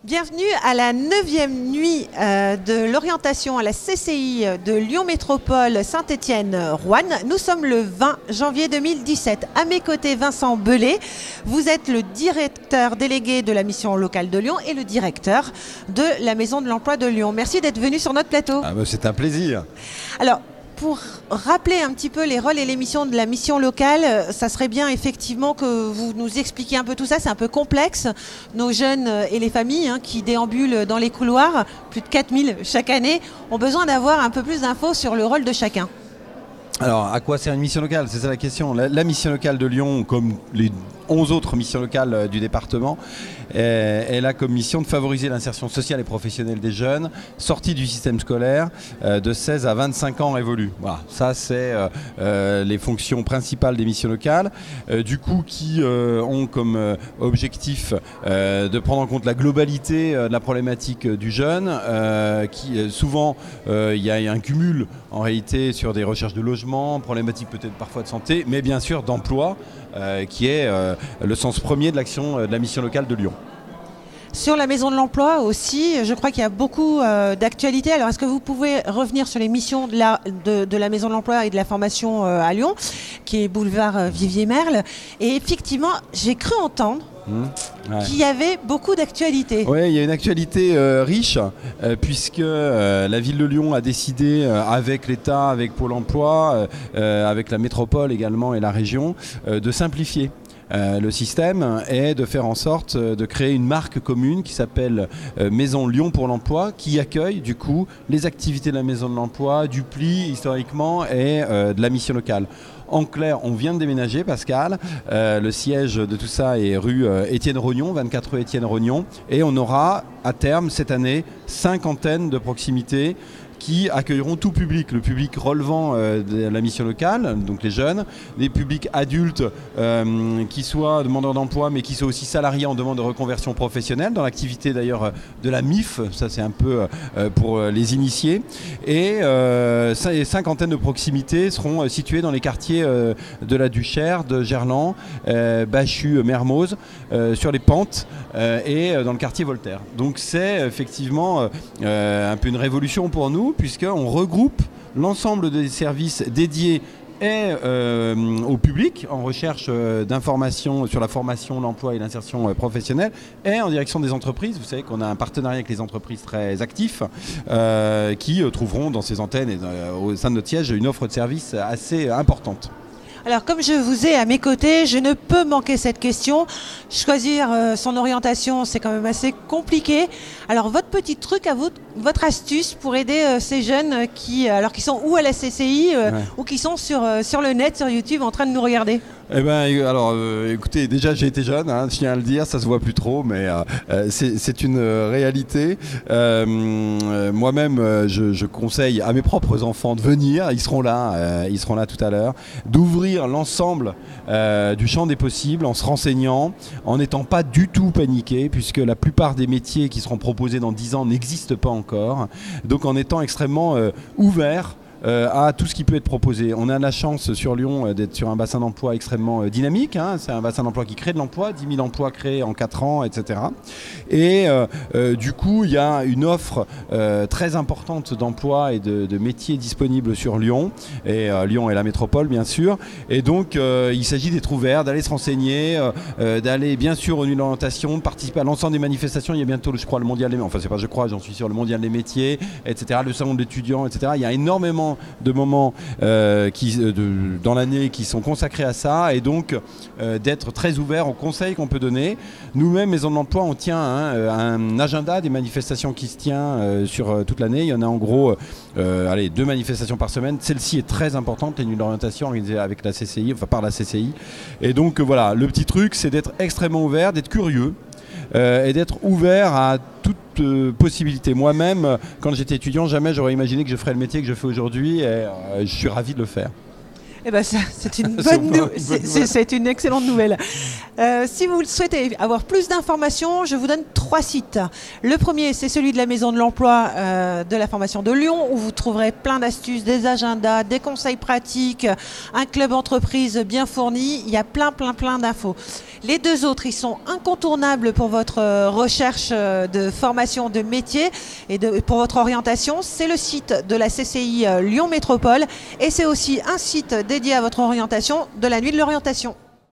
Bienvenue à la 9e nuit de l'orientation à la CCI de Lyon Métropole Saint-Étienne-Roanne. Nous sommes le 20 janvier 2017. À mes côtés, Vincent Belay. Vous êtes le directeur délégué de la mission locale de Lyon et le directeur de la Maison de l'Emploi de Lyon. Merci d'être venu sur notre plateau. C'est un plaisir. Alors, pour rappeler un petit peu les rôles et les missions de la mission locale, ça serait bien effectivement que vous nous expliquiez un peu tout ça. C'est un peu complexe. Nos jeunes et les familles qui déambulent dans les couloirs, plus de 4000 chaque année, ont besoin d'avoir un peu plus d'infos sur le rôle de chacun. Alors, à quoi sert une mission locale ? C'est ça la question. La mission locale de Lyon, comme les 11 autres missions locales du département, elle a comme mission de favoriser l'insertion sociale et professionnelle des jeunes sortis du système scolaire de 16 à 25 ans révolus. Voilà, ça c'est les fonctions principales des missions locales, qui ont comme objectif de prendre en compte la globalité de la problématique du jeune, souvent il y a un cumul en réalité sur des recherches de logement, problématiques peut-être parfois de santé, mais bien sûr d'emploi, qui est le sens premier de l'action de la mission locale de Lyon. Sur la Maison de l'Emploi aussi, je crois qu'il y a beaucoup d'actualités. Alors, est-ce que vous pouvez revenir sur les missions de la Maison de l'Emploi et de la formation à Lyon, qui est boulevard Vivier-Merle ? Et effectivement, j'ai cru entendre qu'il y avait beaucoup d'actualités. Oui, il y a une actualité riche, puisque la ville de Lyon a décidé, avec l'État, avec Pôle emploi, avec la métropole également et la région, de simplifier le système et de faire en sorte de créer une marque commune qui s'appelle Maison Lyon pour l'emploi, qui accueille du coup les activités de la Maison de l'Emploi, du PLI historiquement et de la mission locale. En clair, on vient de déménager, Pascal. Le siège de tout ça est rue Étienne Rognon, 24 rue Étienne Rognon. Et on aura à terme cette année 5 antennes de proximité qui accueilleront tout public, le public relevant de la mission locale, donc les jeunes, les publics adultes qui soient demandeurs d'emploi mais qui soient aussi salariés en demande de reconversion professionnelle, dans l'activité d'ailleurs de la MIF, ça c'est un peu pour les initiés, et 5 antennes de proximité seront situées dans les quartiers de la Duchère, de Gerland, Bachut, Mermoz, sur les Pentes et dans le quartier Voltaire. Donc c'est effectivement un peu une révolution pour nous, puisqu'on regroupe l'ensemble des services dédiés et au public en recherche d'informations sur la formation, l'emploi et l'insertion professionnelle, et en direction des entreprises. Vous savez qu'on a un partenariat avec les entreprises très actifs qui trouveront dans ces antennes et au sein de notre siège une offre de services assez importante. Alors, comme je vous ai à mes côtés, je ne peux manquer cette question. Choisir son orientation, c'est quand même assez compliqué. Alors, votre petit truc à vous, votre astuce pour aider ces jeunes qui sont ou à la CCI ou qui sont sur le net, sur YouTube, en train de nous regarder ? Écoutez, déjà j'ai été jeune, je tiens à le dire, ça se voit plus trop, mais c'est une réalité. Moi-même, je conseille à mes propres enfants de venir, ils seront là tout à l'heure, d'ouvrir l'ensemble du champ des possibles en se renseignant, en n'étant pas du tout paniqué, puisque la plupart des métiers qui seront proposés dans 10 ans n'existent pas encore, donc en étant extrêmement ouvert à tout ce qui peut être proposé. On a la chance sur Lyon d'être sur un bassin d'emploi extrêmement dynamique, c'est un bassin d'emploi qui crée de l'emploi, 10 000 emplois créés en 4 ans, etc. Et du coup, il y a une offre très importante d'emplois et de métiers disponibles sur Lyon, et Lyon et la métropole bien sûr, et donc il s'agit d'être ouvert, d'aller se renseigner, d'aller bien sûr aux nuits d'orientation, de participer à l'ensemble des manifestations. Il y a bientôt, je crois, le mondial des métiers, j'en suis sûr, le mondial des métiers, etc., le salon de l'étudiant, etc. Il y a énormément de moments dans l'année qui sont consacrés à ça, et donc d'être très ouvert aux conseils qu'on peut donner. Nous-mêmes, Maison de l'Emploi, on tient un agenda des manifestations qui se tient sur toute l'année. Il y en a en gros 2 manifestations par semaine. Celle-ci est très importante, les nuits d'orientation organisées avec la CCI, par la CCI. Et donc voilà, le petit truc, c'est d'être extrêmement ouvert, d'être curieux, et d'être ouvert à toute possibilité. Moi-même, quand j'étais étudiant, jamais j'aurais imaginé que je ferais le métier que je fais aujourd'hui, et je suis ravi de le faire. Eh ben, c'est une c'est une excellente nouvelle. Si vous souhaitez avoir plus d'informations, je vous donne 3 sites. Le premier, c'est celui de la Maison de l'Emploi de la formation de Lyon, où vous trouverez plein d'astuces, des agendas, des conseils pratiques, un club entreprise bien fourni. Il y a plein d'infos. Les 2 autres, ils sont incontournables pour votre recherche de formation de métier et pour votre orientation. C'est le site de la CCI Lyon Métropole et c'est aussi un site dédié à votre orientation de la Nuit de l'orientation.